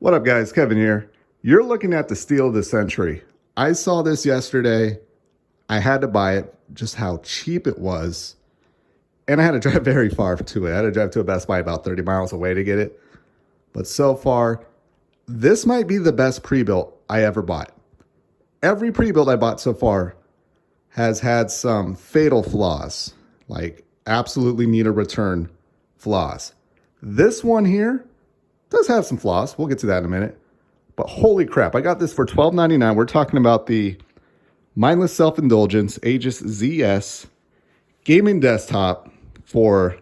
What up, guys? Kevin here. You're looking at the steal of the century. I saw this yesterday. I had to buy it, just how cheap it was. And I had to drive very far to it. I had to drive to a Best Buy about 30 miles away to get it. But so far, this might be the best pre-built I ever bought. Every pre-built I bought so far has had some fatal flaws, like absolutely need a return flaws. This one here does have some flaws. We'll get to that in a minute. But holy crap, I got this for $12.99. We're talking about the Mindless Self-Indulgence Aegis ZS gaming desktop for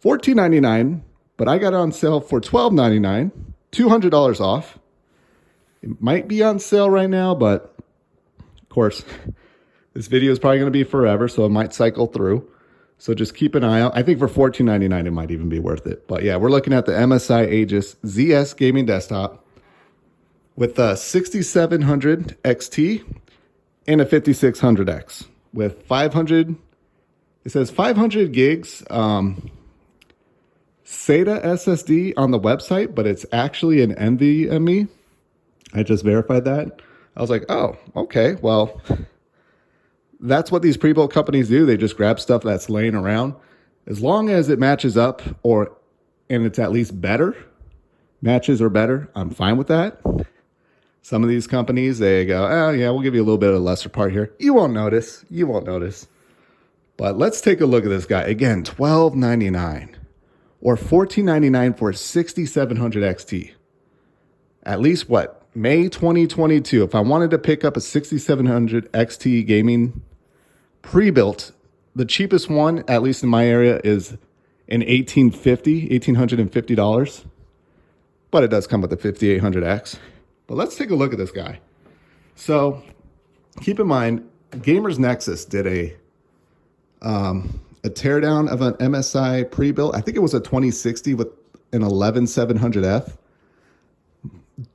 $14.99, but I got it on sale for $12.99, $200 off. It might be on sale right now, but of course, this video is probably going to be forever, so it might cycle through. So just keep an eye out. I think for $14.99, it might even be worth it. But yeah, we're looking at the MSI Aegis ZS gaming desktop with a 6700 XT and a 5600X with 500. It says 500 gigs SATA SSD on the website, but it's actually an NVMe. I just verified that. I was like, oh, okay, well, that's what these pre-built companies do. They just grab stuff that's laying around. As long as it matches up and it's at least better, matches or better, I'm fine with that. Some of these companies, they go, oh yeah, we'll give you a little bit of a lesser part here. You won't notice. You won't notice. But let's take a look at this guy. Again, $12.99 or $14.99 for a 6700 XT. At least what? May 2022. If I wanted to pick up a 6700 XT gaming pre-built, the cheapest one, at least in my area, is an $1,850. But it does come with the 5800X. But let's take a look at this guy. So keep in mind, Gamers Nexus did a teardown of an MSI pre-built. I think it was a 2060 with an 11700F.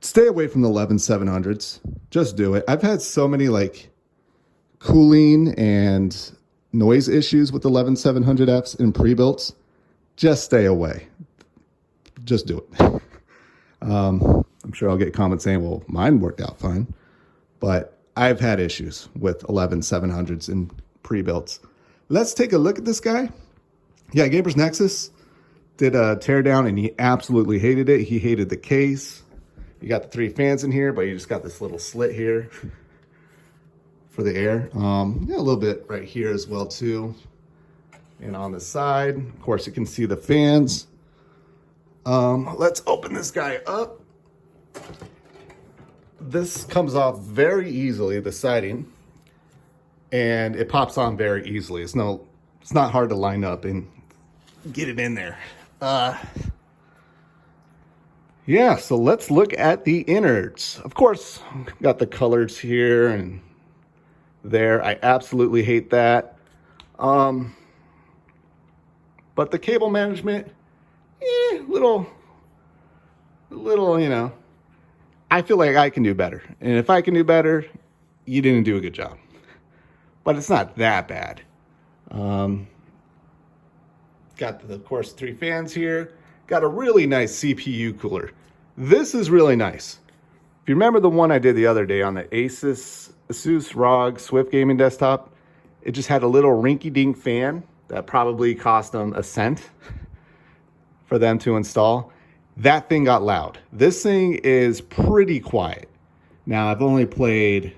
Stay away from the 11700s. Just do it. I've had so many like cooling and noise issues with the 11700Fs in pre-builts. Just stay away. Just do it. I'm sure I'll get comments saying, well, mine worked out fine. But I've had issues with 11700s in pre-builts. Let's take a look at this guy. Yeah, Gamers Nexus did a teardown and he absolutely hated it. He hated the case. You got the 3 fans in here, but you just got this little slit here for the air. Yeah, a little bit right here as well too. And on the side, of course, you can see the fans. Let's open this guy up. This comes off very easily, the siding, and it pops on very easily. It's not hard to line up and get it in there. Yeah, so let's look at the innards. Of course, got the colors here and there. I absolutely hate that. But the cable management, little, you know, I feel like I can do better. And if I can do better, you didn't do a good job. But it's not that bad. Got, of course, 3 fans here. Got a really nice CPU cooler. This is really nice. If you remember the one I did the other day on the Asus ROG Swift gaming desktop, it just had a little rinky-dink fan that probably cost them a cent for them to install. That thing got loud. This thing is pretty quiet. Now, I've only played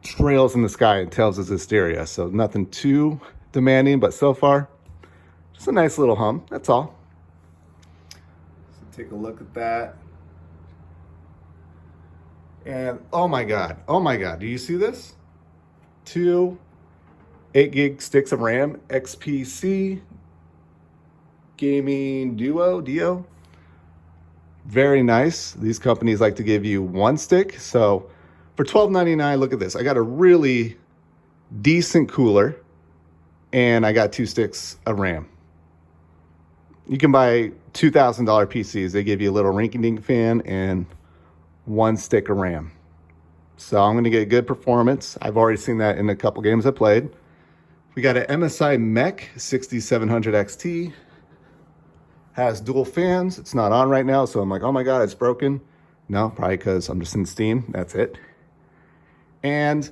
Trails in the Sky and Tales of Zestiria, so nothing too demanding, but so far, just a nice little hum, that's all. So take a look at that. And oh my God, do you see this? 2 8 gig sticks of RAM, XPC Gaming Duo. Very nice. These companies like to give you 1 stick. So for $12.99, look at this. I got a really decent cooler and I got 2 sticks of RAM. You can buy $2,000 PCs. They give you a little rinky-dink fan and 1 stick of RAM. So I'm going to get good performance. I've already seen that in a couple games I played. We got an MSI Mech 6700 XT. Has dual fans. It's not on right now, so I'm like, oh my God, it's broken. No, probably because I'm just in Steam. That's it. And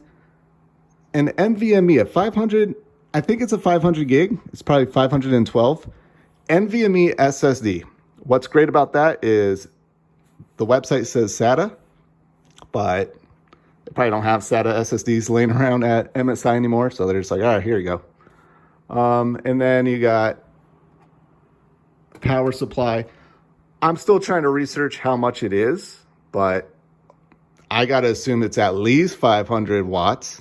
an NVMe at 500, I think it's a 500 gig. It's probably 512. NVMe SSD. What's great about that is the website says SATA, but they probably don't have SATA SSDs laying around at MSI anymore. So they're just like, all right, here you go. And then you got power supply. I'm still trying to research how much it is, but I got to assume it's at least 500 watts,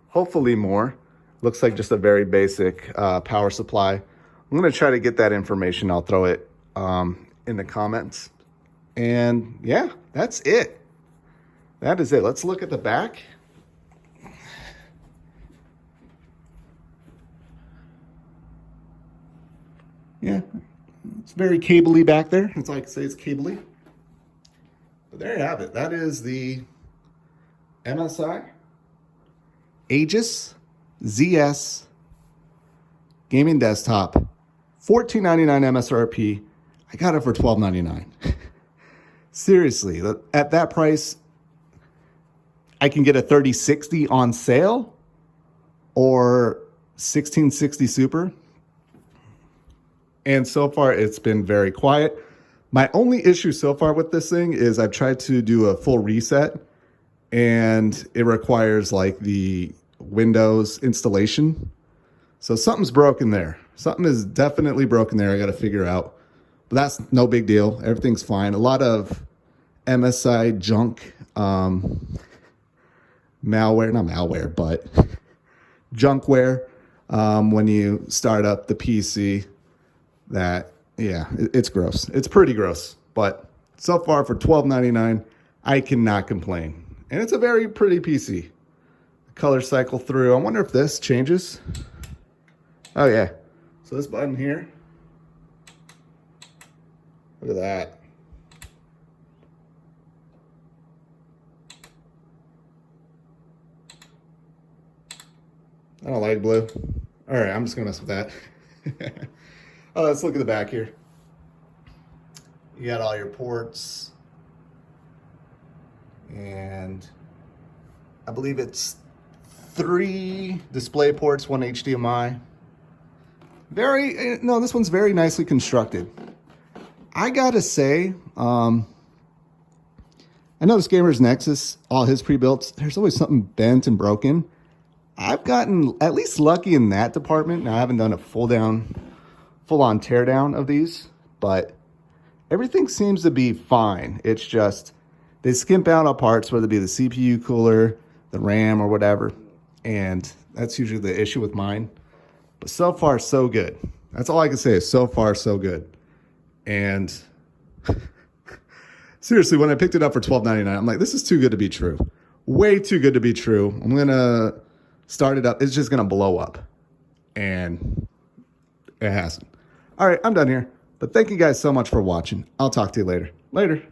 hopefully more. Looks like just a very basic power supply. I'm going to try to get that information. I'll throw it in the comments. And yeah, that's it. That is it. Let's look at the back. Yeah, it's very cable-y back there. It's like, say it's cable-y. But there you have it. That is the MSI Aegis ZS gaming desktop, $14.99 MSRP. I got it for $12.99. Seriously, at that price, I can get a 3060 on sale or 1660 Super. And so far, it's been very quiet. My only issue so far with this thing is I've tried to do a full reset, and it requires like the Windows installation. So something's broken there. Something is definitely broken there. I got to figure out. But that's no big deal. Everything's fine. A lot of MSI junk malware, not malware, but junkware when you start up the PC. That, yeah, it's gross. It's pretty gross. But so far for $12.99, I cannot complain. And it's a very pretty PC. Color cycle through. I wonder if this changes. Oh, yeah. So this button here. Look at that. I don't like blue. All right, I'm just going to mess with that. Oh, let's look at the back here. You got all your ports. And I believe it's 3 display ports, 1 HDMI. No, this one's very nicely constructed. I gotta say, I know this Gamer's Nexus, all his pre-builts, there's always something bent and broken. I've gotten at least lucky in that department. Now, I haven't done a full-on teardown of these, but everything seems to be fine. It's just they skimp out on parts, whether it be the CPU cooler, the RAM, or whatever, and that's usually the issue with mine. But so far, so good. That's all I can say is so far, so good. And seriously, when I picked it up for $12.99, I'm like, this is too good to be true. Way too good to be true. I'm going to start it up. It's just going to blow up. And it hasn't. All right, I'm done here. But thank you guys so much for watching. I'll talk to you later. Later.